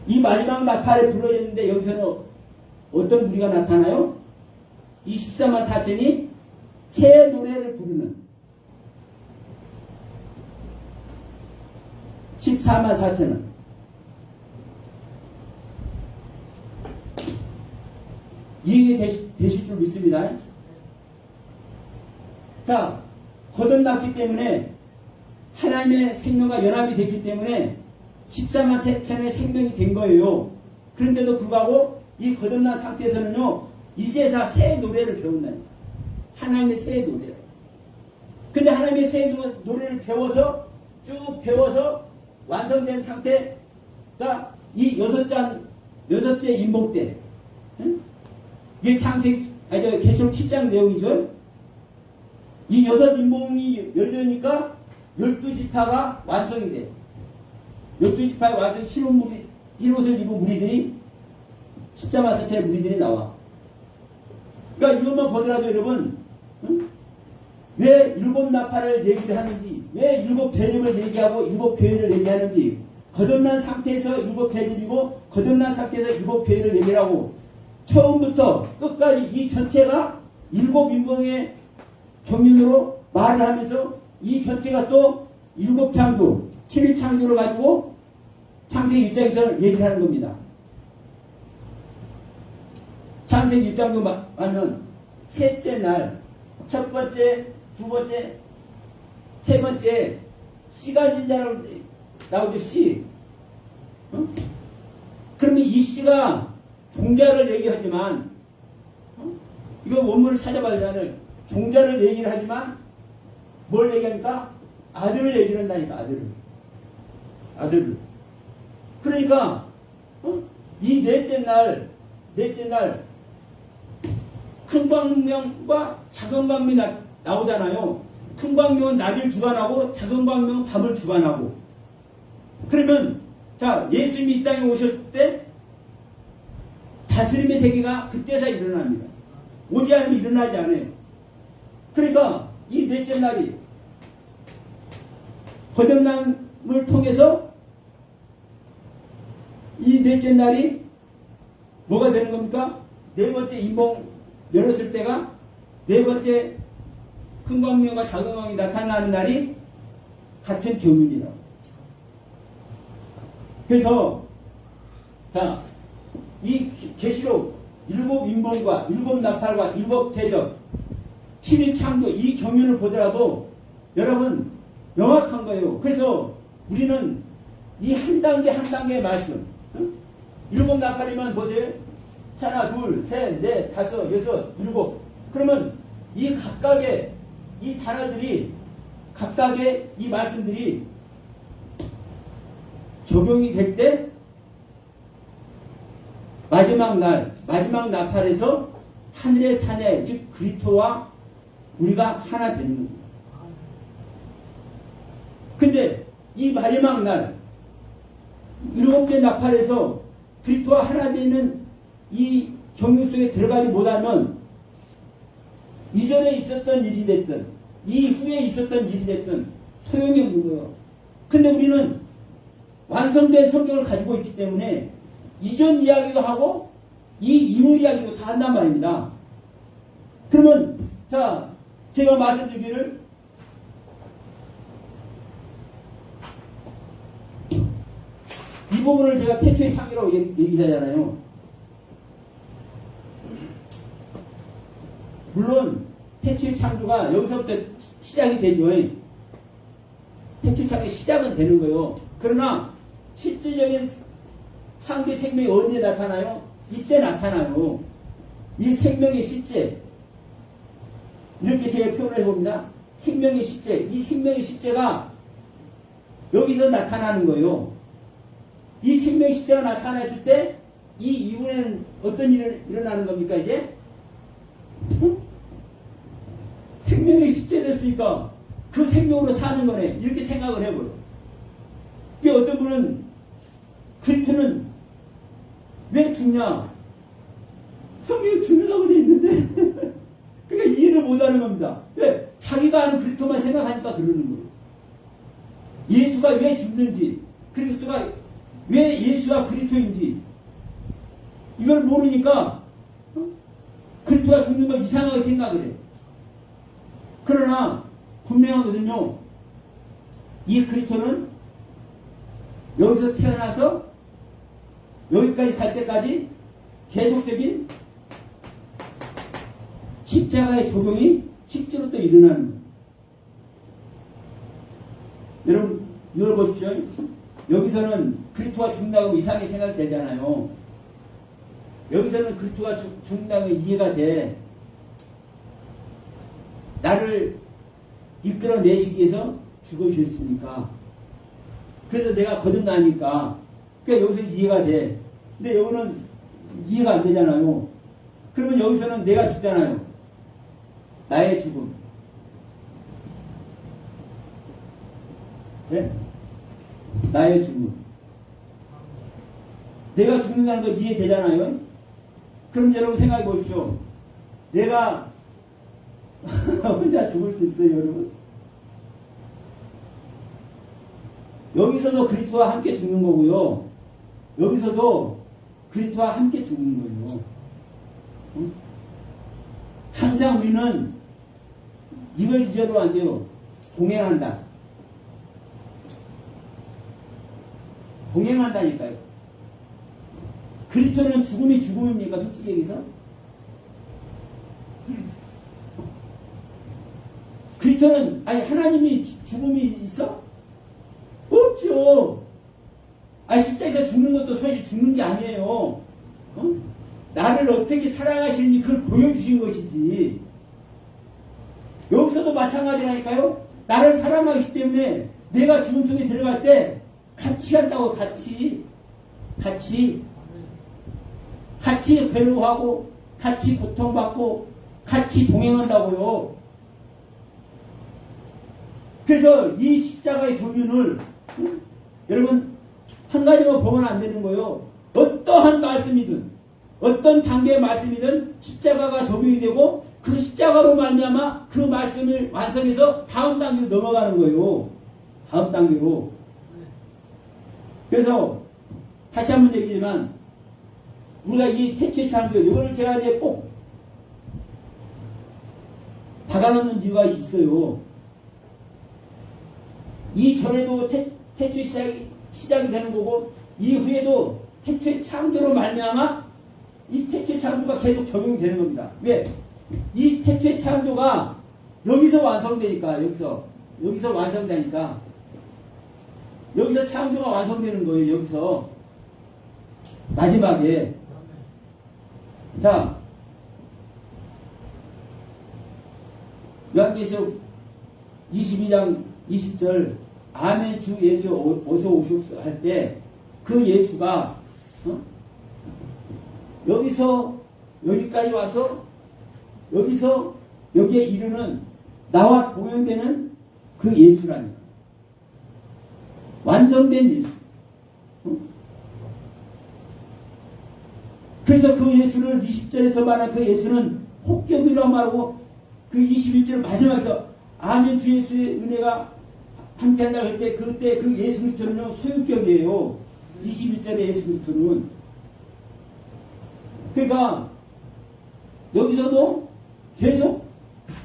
이 마지막 나팔에 불러졌는데 여기서는 어떤 무리가 나타나요? 이 14만 4천이 새 노래를 부르는 14만 4천은 이해가 되실 줄 믿습니다. 자, 거듭났기 때문에 하나님의 생명과 연합이 됐기 때문에 14만 4천의 생명이 된 거예요. 그런데도 불구하고 이 거듭난 상태에서는요, 이제서 새 노래를 배운다니. 하나님의 새 노래를. 근데 하나님의 새 노래를 배워서, 쭉 배워서 완성된 상태가 이 여섯째 인봉 때. 응? 이게 계시록 7장 내용이죠. 이 여섯 인봉이 열려니까 12지파가 완성이 돼. 12지파의 완성 흰옷을 입은 무리들이 14만 4천의 무리들이 나와. 그러니까 이것만 보더라도 여러분, 응? 왜 일곱 나팔을 얘기를 하는지, 왜 일곱 배림을 얘기하고 일곱 교회를 얘기하는지, 거듭난 상태에서 일곱 배림이고 거듭난 상태에서 일곱 교회를 얘기하고, 처음부터 끝까지 이 전체가 일곱 인봉의 경륜으로 말을 하면서 이 전체가 또 일곱 창조, 7일 창조를 가지고 창세기 1장에서 얘기를 하는 겁니다. 창세기 1장도 하면 셋째 날, 첫 번째, 두 번째, 세 번째, 씨가 진자로 나오죠, 씨. 어? 그러면 이 씨가 종자를 얘기하지만, 이거 원문을 찾아봐야 되잖아요. 종자를 얘기를 하지만, 뭘 얘기하니까? 아들을 얘기를 한다니까, 아들을. 그러니까, 이 넷째 날, 큰 광명과 작은 광명이 나오잖아요. 큰 광명은 낮을 주관하고, 작은 광명은 밤을 주관하고. 그러면, 자, 예수님이 이 땅에 오실 때, 다스림의 세계가 그때서 일어납니다. 오지 않으면 일어나지 않아요. 그러니까 이 넷째 날이 거듭남을 통해서 이 넷째 날이 뭐가 되는 겁니까? 네 번째 인봉 열었을 때가 네 번째 큰 광명과 작은 광이 나타나는 날이 같은 경륜이라고. 그래서 자, 이 계시록 일곱 인봉과 일곱 나팔과 일곱 대접 7일 창조 이 경륜을 보더라도 여러분 명확한 거예요. 그래서 우리는 이 한 단계 한 단계의 말씀, 일곱 나팔이면 보세요. 하나, 둘, 셋, 넷, 다섯, 여섯, 일곱. 그러면 이 각각의 이 단어들이 각각의 이 말씀들이 적용이 될 때 마지막 날, 마지막 나팔에서 하늘의 사내, 즉 그리스도와 우리가 하나 되는 겁니다. 근데 이 마지막 날, 일곱째 나팔에서 그리스도와 하나 되는 이 경륜 속에 들어가지 못하면 이전에 있었던 일이 됐든 이 후에 있었던 일이 됐든 소용이 없는 거예요. 근데 우리는 완성된 성경을 가지고 있기 때문에 이전 이야기도 하고 이 이후 이야기도 다 한단 말입니다. 그러면 자, 제가 말씀드리기를 이 부분을 제가 태초의 창조라고 얘기하잖아요. 물론 태초의 창조가 여기서부터 시작이 되죠. 태초의 창조의 시작은 되는 거예요. 그러나 실질적인 창조의 생명이 언제 나타나요? 이때 나타나요. 이 생명의 실제. 이렇게 제가 표현을 해봅니다. 생명의 실제. 이 생명의 실제가 여기서 나타나는 거예요. 이 생명의 실제가 나타났을 때 이 이후에는 어떤 일이 일어나는 겁니까? 이제 응? 생명이 십자됐으니까 그 생명으로 사는 거네. 이렇게 생각을 해버려. 이게 어떤 분은 그리스도는 왜 죽냐? 성경이 죽는다고 되어 있는데 그러니까 이해를 못하는 겁니다. 왜? 자기가 아는 그리스도만 생각하니까 그러는 거예요. 예수가 왜 죽는지, 그리스도가 왜 예수가 그리스도인지 이걸 모르니까 그리스도가 죽는 걸 이상하게 생각을 해. 그러나 분명한 것은요, 이 그리스도는 여기서 태어나서 여기까지 갈 때까지 계속적인 십자가의 적용이 실제로 또 일어나는 거예요. 여러분 이걸 보십시오. 여기서는 그리스도가 죽는다고 이상하게 생각되잖아요. 여기서는 그리스도가 죽는다고 이해가 돼. 나를 이끌어내시기 위해서 죽으셨으니까. 그래서 내가 거듭나니까. 그러니까 여기서 이해가 돼. 근데 여기는 이해가 안 되잖아요. 그러면 여기서는 내가 죽잖아요. 나의 죽음. 네? 나의 죽음. 내가 죽는다는 거 이해되잖아요. 그럼 여러분 생각해 보십시오. 내가 혼자 죽을 수 있어요, 여러분? 여기서도 그리스도와 함께 죽는 거고요. 여기서도 그리스도와 함께 죽는 거예요. 응? 항상 우리는 이걸 잊어도 안 돼요. 동행한다. 동행한다니까요. 그리스도는 죽음이 죽음입니까? 솔직히 얘기해서? 그리스도는 아니 하나님이 죽음이 있어? 없죠. 아니 십자가에서 죽는 것도 사실 죽는 게 아니에요. 어? 나를 어떻게 사랑하시는지 그걸 보여주신 것이지. 여기서도 마찬가지라니까요. 나를 사랑하기 때문에 내가 죽음 속에 들어갈 때 같이 간다고. 같이 괴로워하고 같이 고통받고 같이 동행한다고요. 그래서 이 십자가의 교훈을 여러분 한 가지만 보면 안 되는 거예요. 어떠한 말씀이든 어떤 단계의 말씀이든 십자가가 적용이 되고 그 십자가로 말미암아 그 말씀을 완성해서 다음 단계로 넘어가는 거예요. 다음 단계로. 그래서 다시 한번 얘기지만 우리가 이 태초의 창조 이걸 제가 이제 꼭 박아놓는 이유가 있어요. 이전에도 태초의 시작이 되는 거고 이후에도 태초의 창조로 말미암아 이 태초의 창조가 계속 적용이 되는 겁니다. 왜? 이 태초의 창조가 여기서 완성되니까 여기서 완성되니까 여기서 창조가 완성되는 거예요. 여기서 마지막에 자 요한계시록 22장 20절 아멘 주 예수 어서 오시옵소서 할 때 그 예수가 여기서 여기까지 와서 여기서 여기에 이르는 나와 동행되는 그 예수라니까. 완성된 예수. 그래서 그 예수를 20절에서 말한 그 예수는 혹경이라고 말하고 그 21절 마지막에서 아멘 주 예수의 은혜가 함께한다고 할 때 그때 그 예수 그리스도는요 소유격이에요. 21절의 예수 그리스도는. 그러니까 여기서도 계속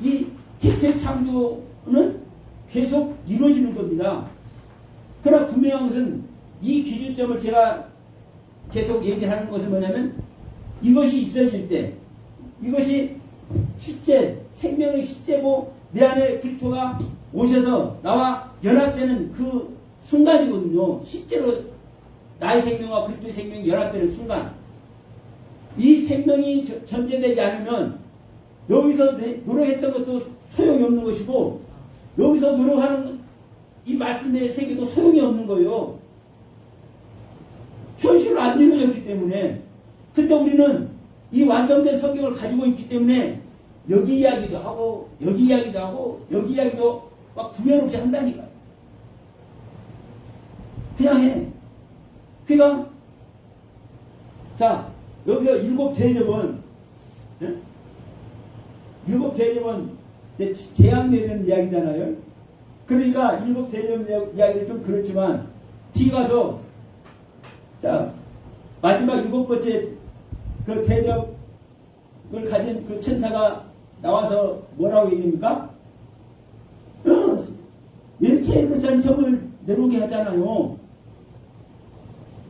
이 태초의 창조는 계속 이루어지는 겁니다. 그러나 분명한 것은 이 기준점을 제가 계속 얘기하는 것은 뭐냐면 이것이 있어질 때 이것이 실제 생명의 실제고 내 안에 그리스도가 오셔서 나와 연합되는 그 순간이거든요. 실제로 나의 생명과 그리스도의 생명이 연합되는 순간. 이 생명이 전제되지 않으면 여기서 노력했던 것도 소용이 없는 것이고 여기서 노력하는 이 말씀의 세계도 소용이 없는 거예요. 현실로 안 이루어졌기 때문에. 근데 우리는 이 완성된 성경을 가지고 있기 때문에 여기 이야기도 하고 여기 이야기도 하고 여기 이야기도 막 구별 없이 한다니까. 그냥 해. 그러니까 자 여기서 일곱 대접은 재앙되는 이야기잖아요. 그러니까 일곱 대접 이야기는 좀 그렇지만 뒤 가서 자 마지막 일곱 번째 그 대접을 가진 그 천사가 나와서 뭐라고 얘기합니까? 이렇게 예루살렘 성을 내려오게 하잖아요.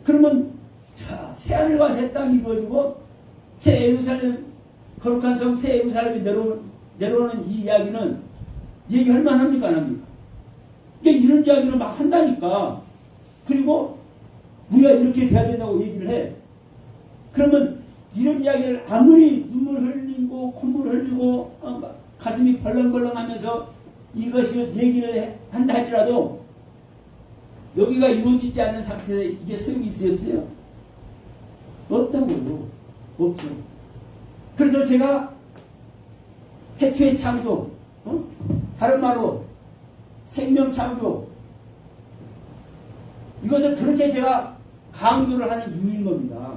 그러면 자, 새하늘과 새 땅이 이루어지고 새 예루살렘 거룩한 성 새 예루살렘이 내려오는 이 이야기는 얘기할 만합니까 안 합니까? 그러니까 이런 이야기를 막 한다니까. 그리고 우리가 이렇게 돼야 된다고 얘기를 해. 그러면 이런 이야기를 아무리 눈물 흘리고 콧물 흘리고 가슴이 벌렁벌렁 하면서 이것을 얘기를 한다 할지라도 여기가 이루어지지 않는 상태에서 이게 소용이 있어요? 없다고요. 없죠. 그래서 제가 태초의 창조, 다른 말로 생명 창조, 이것을 그렇게 제가 강조를 하는 이유인 겁니다.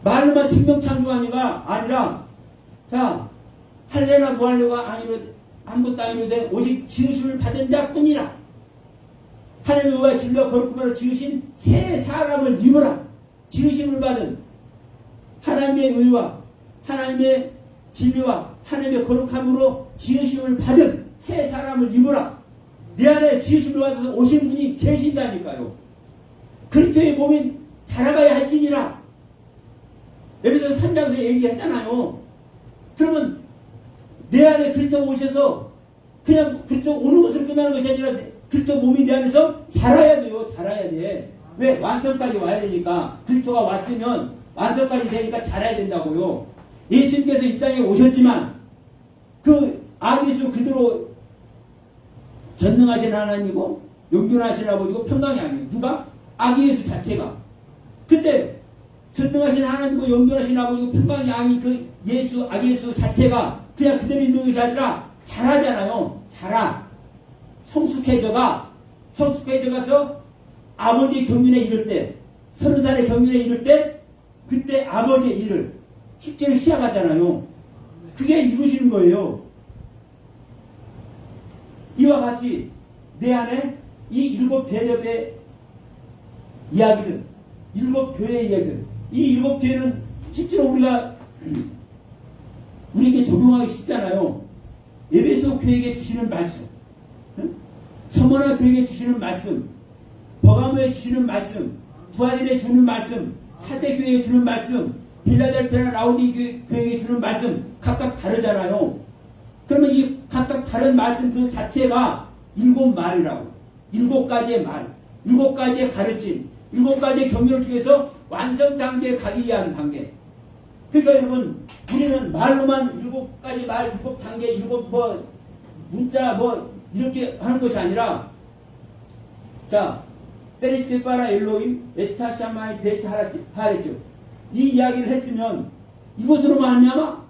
말로만 생명 창조하니가 아니라, 자, 할래나 무할래가 아무것도 아니로되 오직 지으심을 받은 자뿐이라. 하나님의 의와 진리와 거룩함으로 지으신 새 사람을 입으라. 지으심을 받은 하나님의 의와 하나님의 진리와 하나님의 거룩함으로 지으심을 받은 새 사람을 입으라. 내 안에 지으심을 받아서 오신 분이 계신다니까요. 그리스도의 몸인 자라가야 할지니라. 여기서 3장에서 얘기했잖아요. 그러면 내 안에 그리스도 오셔서 그냥 그리스도 오는 것으로 끝나는 것이 아니라 그리스도 몸이 내 안에서 자라야 돼요. 자라야 돼. 왜? 완성까지 와야 되니까. 그리스도가 왔으면 완성까지 되니까 자라야 된다고요. 예수님께서 이 땅에 오셨지만 그 아기수 그대로 전능하신 하나님이고 용존하신 아버지고 평강이 아니에요. 누가? 아기 예수 자체가. 근데 전능하신 하나님이고 용존하신 아버지고 평강이 아닌 그 예수, 아기 예수 자체가 그냥 그대로 있는 것이 아니라 자라잖아요. 자라. 성숙해져가서 아버지의 경륜에 이를 때, 30살의 경륜에 이를 때, 그때 아버지의 일을 실제로 시작하잖아요. 그게 이루시는 거예요. 이와 같이 내 안에 이 일곱 대접의 이야기들, 일곱 교회의 이야기들, 이 일곱 교회는 실제로 우리에게 적용하기 쉽잖아요. 에베소 교회에게 주시는 말씀, 서머나 교회에게 주시는 말씀, 버가모에 주시는 말씀, 두아일에 주는 말씀, 사대교회에 주는 말씀, 빌라델피아나 라우디 교회에게 주는 말씀 각각 다르잖아요. 그러면 이 각각 다른 말씀 그 자체가 일곱 말이라고. 일곱 가지의 말, 일곱 가지의 가르침, 일곱 가지의 경륜을 통해서 완성 단계에 가기 위한 단계. 그러니까 여러분, 우리는 말로만 일곱 가지 말, 일곱 단계, 일곱 문자 이렇게 하는 것이 아니라, 자, 페리스파라 엘로임, 에타샤마이 베트 하레츠. 이 이야기를 했으면 이것으로 말미암아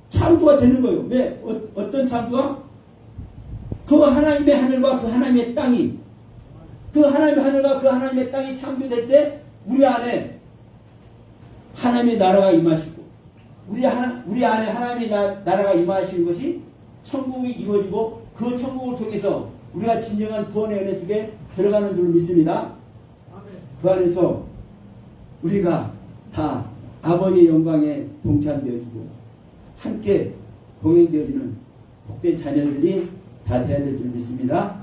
창조가 되는 거예요. 왜? 어떤 창조가? 그 하나님의 하늘과 그 하나님의 땅이, 그 하나님의 하늘과 그 하나님의 땅이 창조될 때 우리 안에 하나님의 나라가 임하시고 우리 안에 하나님의 나라가 임하시는 것이 천국이 이루어지고 그 천국을 통해서 우리가 진정한 구원의 은혜 속에 들어가는 줄 믿습니다. 그 안에서 우리가 다 아버지의 영광에 동참되어지고 함께 동행되어지는 복된 자녀들이 다 되어야 될 줄 믿습니다.